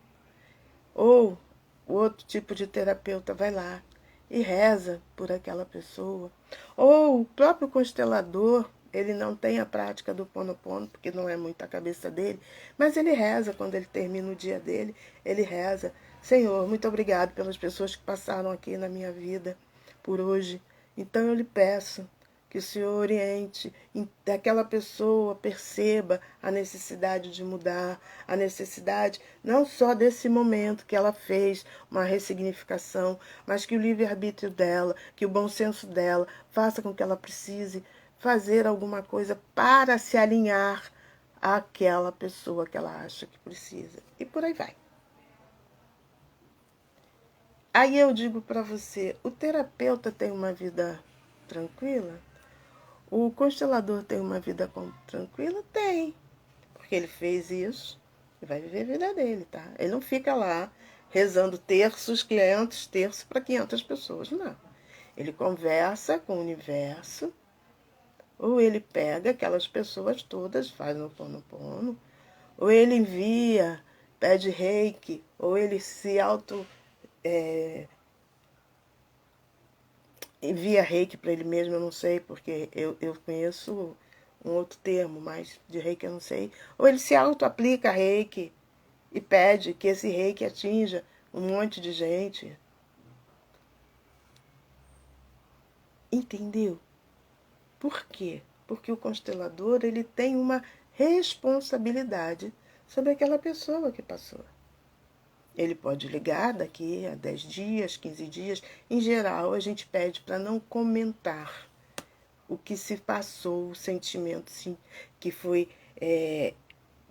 Ou o outro tipo de terapeuta vai lá e reza por aquela pessoa. Ou o próprio constelador, ele não tem a prática do Ho Oponopono, porque não é muito a cabeça dele, mas ele reza quando ele termina o dia dele, ele reza: Senhor, muito obrigado pelas pessoas que passaram aqui na minha vida por hoje. Então eu lhe peço que o Senhor oriente, aquela pessoa perceba a necessidade de mudar, a necessidade não só desse momento que ela fez uma ressignificação, mas que o livre-arbítrio dela, que o bom senso dela faça com que ela precise fazer alguma coisa para se alinhar àquela pessoa que ela acha que precisa. E por aí vai. Aí eu digo para você, o terapeuta tem uma vida tranquila? O constelador tem uma vida tranquila? Tem, porque ele fez isso e vai viver a vida dele, tá? Ele não fica lá rezando terços, 500 terços para 500 pessoas, não. Ele conversa com o universo, ou ele pega aquelas pessoas todas, faz no Ho Oponopono, ou ele envia, pede reiki, ou ele se envia reiki para ele mesmo, eu não sei, porque eu conheço um outro termo, mas de reiki eu não sei. Ou ele se auto-aplica reiki e pede que esse reiki atinja um monte de gente. Entendeu? Por quê? Porque o constelador, ele tem uma responsabilidade sobre aquela pessoa que passou. Ele pode ligar daqui a 10 dias, 15 dias. Em geral, a gente pede para não comentar o que se passou, o sentimento sim, que foi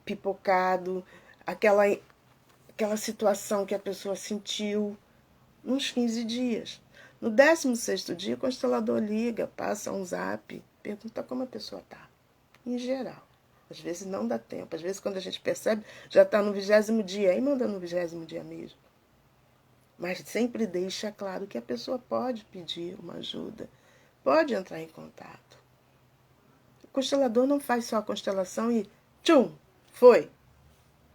pipocado, aquela situação que a pessoa sentiu, uns 15 dias. No 16º dia, o constelador liga, passa um zap, pergunta como a pessoa está, em geral. Às vezes não dá tempo, às vezes quando a gente percebe, já está no 20º dia, aí manda no 20º dia mesmo. Mas sempre deixa claro que a pessoa pode pedir uma ajuda, pode entrar em contato. O constelador não faz só a constelação e tchum, foi.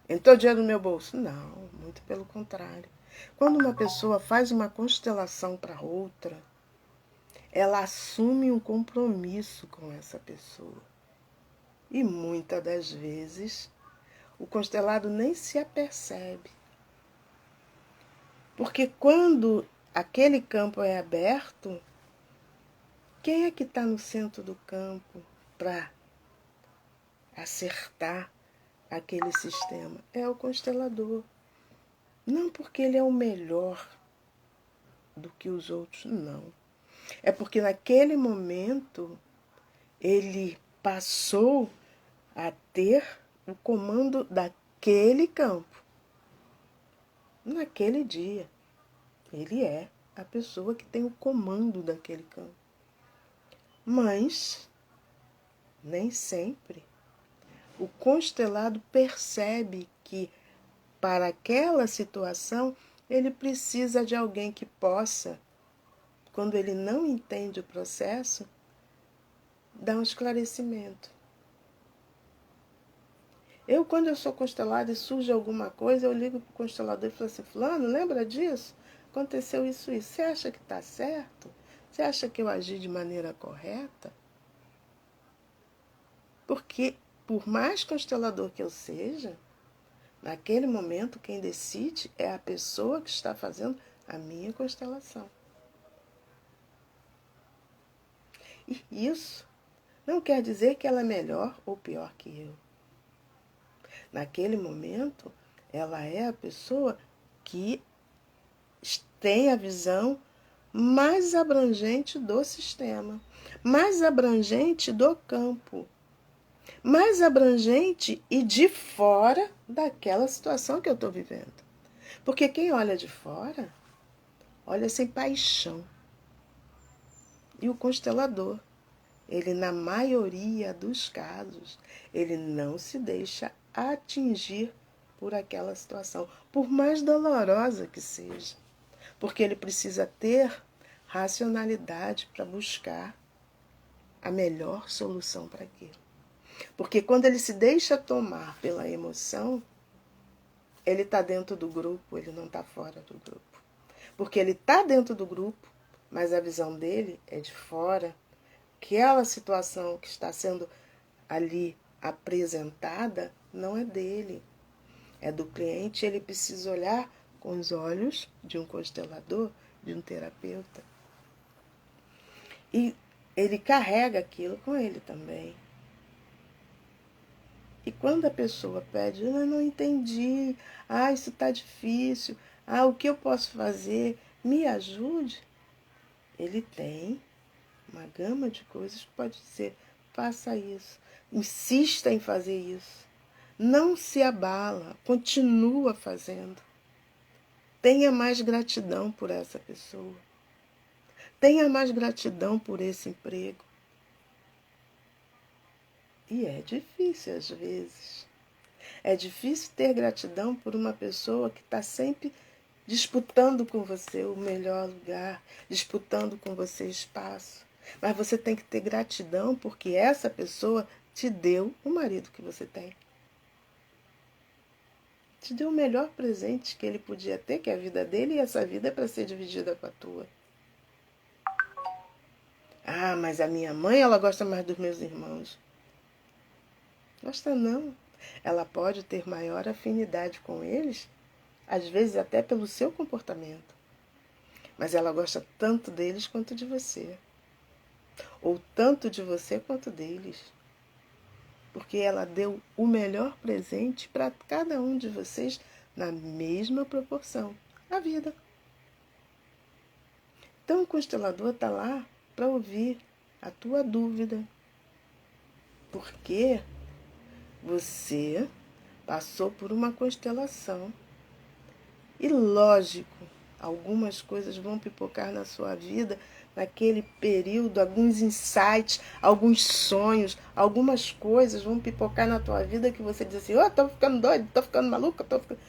Entrou dinheiro no meu bolso. Não, muito pelo contrário. Quando uma pessoa faz uma constelação para outra, ela assume um compromisso com essa pessoa. E muitas das vezes o constelado nem se apercebe. Porque quando aquele campo é aberto, quem é que está no centro do campo para acertar aquele sistema? É o constelador. Não porque ele é o melhor do que os outros, não. É porque naquele momento ele passou a ter o comando daquele campo. Naquele dia, ele é a pessoa que tem o comando daquele campo. Mas, nem sempre, o constelado percebe que, para aquela situação, ele precisa de alguém que possa, quando ele não entende o processo, dar um esclarecimento. Quando eu sou constelada e surge alguma coisa, eu ligo para o constelador e falo assim, fulano, lembra disso? Aconteceu isso. Você acha que está certo? Você acha que eu agi de maneira correta? Porque, por mais constelador que eu seja, naquele momento quem decide é a pessoa que está fazendo a minha constelação. E isso não quer dizer que ela é melhor ou pior que eu. Naquele momento, ela é a pessoa que tem a visão mais abrangente do sistema, mais abrangente do campo, mais abrangente e de fora daquela situação que eu estou vivendo. Porque quem olha de fora, olha sem paixão. E o constelador, ele, na maioria dos casos, ele não se deixa atingir por aquela situação, por mais dolorosa que seja, porque ele precisa ter racionalidade para buscar a melhor solução para aquilo. Porque quando ele se deixa tomar pela emoção, ele está dentro do grupo, ele não está fora do grupo. Porque ele está dentro do grupo, mas a visão dele é de fora. Aquela situação que está sendo ali apresentada não é dele, é do cliente. Ele precisa olhar com os olhos de um constelador, de um terapeuta. E ele carrega aquilo com ele também. E quando a pessoa pede, eu não entendi, isso está difícil, o que eu posso fazer? Me ajude. Ele tem uma gama de coisas que pode dizer, faça isso, insista em fazer isso. Não se abala, continua fazendo. Tenha mais gratidão por essa pessoa. Tenha mais gratidão por esse emprego. E é difícil às vezes. É difícil ter gratidão por uma pessoa que está sempre disputando com você o melhor lugar, disputando com você espaço. Mas você tem que ter gratidão porque essa pessoa te deu o marido que você tem. Te deu o melhor presente que ele podia ter, que é a vida dele, e essa vida é para ser dividida com a tua. Mas a minha mãe, ela gosta mais dos meus irmãos. Gosta não. Ela pode ter maior afinidade com eles, às vezes até pelo seu comportamento. Mas ela gosta tanto deles quanto de você. Ou tanto de você quanto deles. Porque ela deu o melhor presente para cada um de vocês na mesma proporção, a vida. Então o constelador está lá para ouvir a tua dúvida. Porque você passou por uma constelação. E lógico, algumas coisas vão pipocar na sua vida naquele período, alguns insights, alguns sonhos, algumas coisas vão pipocar na tua vida que você diz assim, tô ficando doido, tô ficando maluca, tô ficando...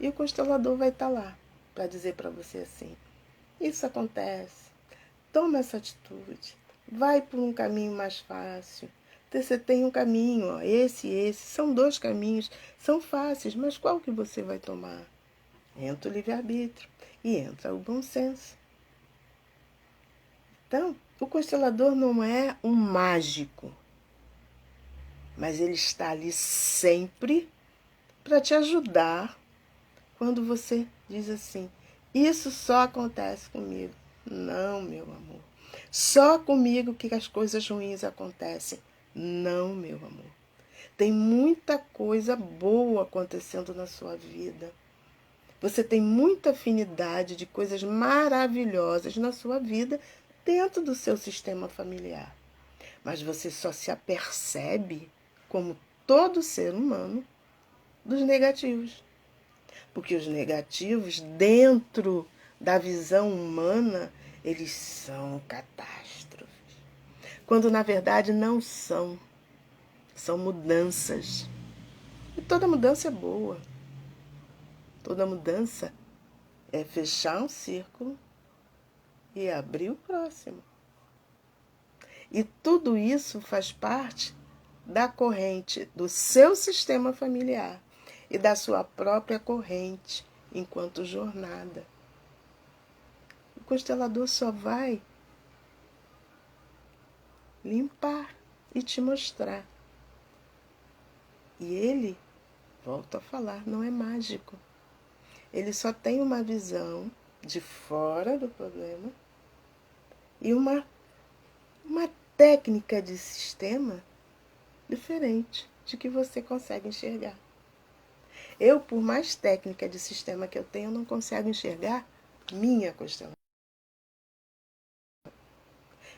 E o constelador vai estar lá para dizer para você assim, isso acontece, toma essa atitude, vai por um caminho mais fácil. Você tem um caminho, esse e esse, são 2 caminhos, são fáceis, mas qual que você vai tomar? Entra o livre-arbítrio e entra o bom senso. Então, o constelador não é um mágico, mas ele está ali sempre para te ajudar quando você diz assim, isso só acontece comigo. Não, meu amor. Só comigo que as coisas ruins acontecem. Não, meu amor. Tem muita coisa boa acontecendo na sua vida. Você tem muita afinidade de coisas maravilhosas na sua vida dentro do seu sistema familiar. Mas você só se apercebe, como todo ser humano, dos negativos. Porque os negativos, dentro da visão humana, eles são catástrofes. Quando na verdade não são. São mudanças. E toda mudança é boa. Toda mudança é fechar um círculo e abrir o próximo. E tudo isso faz parte da corrente do seu sistema familiar e da sua própria corrente enquanto jornada. O constelador só vai limpar e te mostrar. E ele, volto a falar, não é mágico. Ele só tem uma visão de fora do problema e uma técnica de sistema diferente de que você consegue enxergar. Eu, por mais técnica de sistema que eu tenho, não consigo enxergar minha constelação.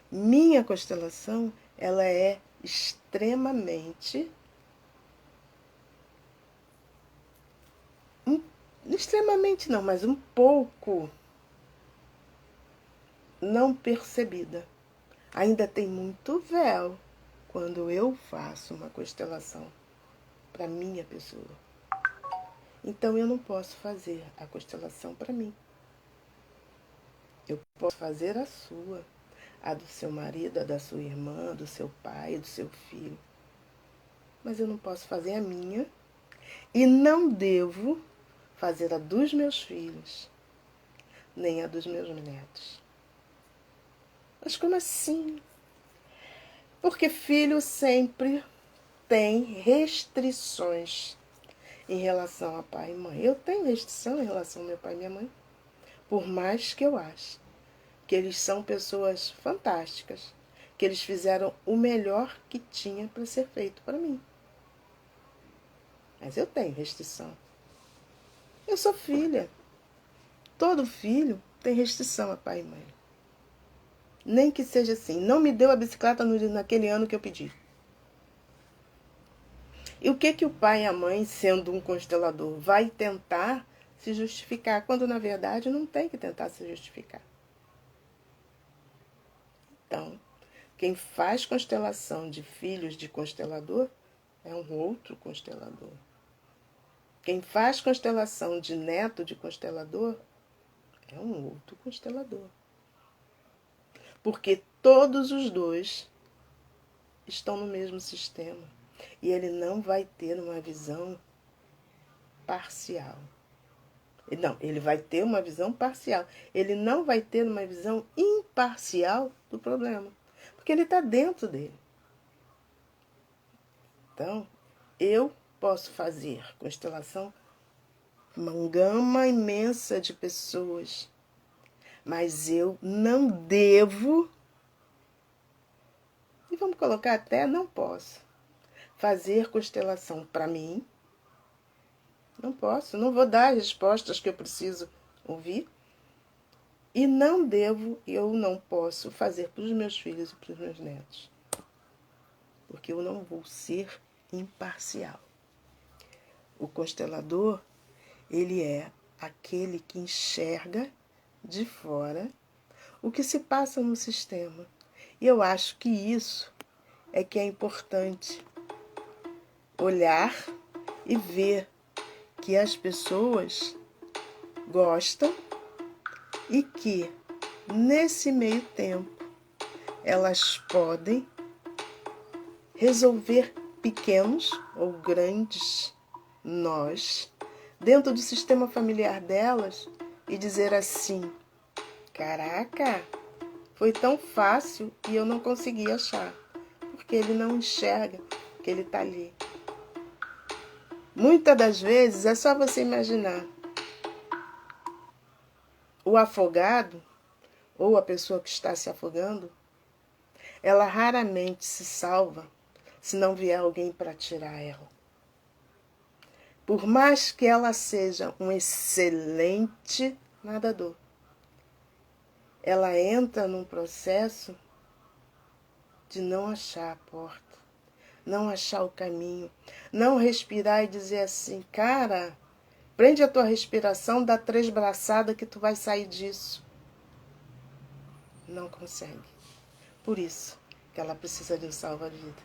Minha constelação, ela é extremamente não, mas um pouco não percebida. Ainda tem muito véu quando eu faço uma constelação para minha pessoa. Então eu não posso fazer a constelação para mim. Eu posso fazer a sua, a do seu marido, a da sua irmã, do seu pai, do seu filho. Mas eu não posso fazer a minha e não devo fazer a dos meus filhos, nem a dos meus netos. Mas como assim? Porque filho sempre tem restrições em relação a pai e mãe. Eu tenho restrição em relação ao meu pai e minha mãe. Por mais que eu ache que eles são pessoas fantásticas, que eles fizeram o melhor que tinha para ser feito para mim. Mas eu tenho restrição. Eu sou filha. Todo filho tem restrição a pai e mãe. Nem que seja assim. Não me deu a bicicleta naquele ano que eu pedi. E o que o pai e a mãe, sendo um constelador, vai tentar se justificar, quando na verdade não tem que tentar se justificar. Então, quem faz constelação de filhos de constelador é um outro constelador. Quem faz constelação de neto de constelador é um outro constelador. Porque todos os dois estão no mesmo sistema. E ele não vai ter uma visão parcial. Não, ele vai ter uma visão parcial. Ele não vai ter uma visão imparcial do problema. Porque ele está dentro dele. Então, eu posso fazer constelação uma gama imensa de pessoas. Mas eu não devo, e vamos colocar até não posso, fazer constelação para mim. Não posso, não vou dar as respostas que eu preciso ouvir. E não devo, eu não posso fazer para os meus filhos e para os meus netos. Porque eu não vou ser imparcial. O constelador, ele é aquele que enxerga de fora o que se passa no sistema. E eu acho que isso é que é importante. Olhar e ver que as pessoas gostam e que, nesse meio tempo, elas podem resolver pequenos ou grandes nós dentro do sistema familiar delas e dizer assim: caraca, foi tão fácil e eu não consegui achar, porque ele não enxerga que ele está ali. Muitas das vezes é só você imaginar o afogado ou a pessoa que está se afogando, ela raramente se salva se não vier alguém para tirar ela. Por mais que ela seja um excelente nadador, ela entra num processo de não achar a porta, não achar o caminho, não respirar e dizer assim: cara, prende a tua respiração, dá 3 braçadas que tu vai sair disso. Não consegue. Por isso que ela precisa de um salva-vida.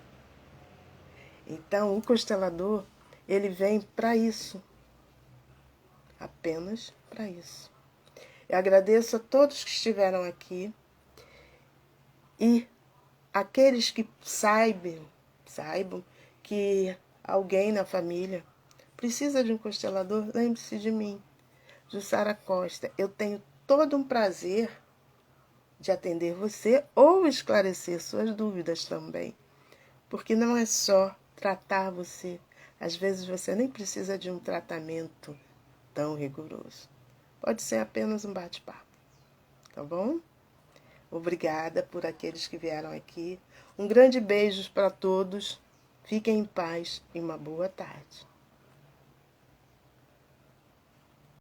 Então, o constelador, ele vem para isso. Apenas para isso. Eu agradeço a todos que estiveram aqui. E aqueles que saibam que alguém na família precisa de um constelador, lembre-se de mim, Jussara Costa. Eu tenho todo um prazer de atender você ou esclarecer suas dúvidas também. Porque não é só tratar você. Às vezes você nem precisa de um tratamento tão rigoroso. Pode ser apenas um bate-papo. Tá bom? Obrigada por aqueles que vieram aqui. Um grande beijo para todos. Fiquem em paz e uma boa tarde.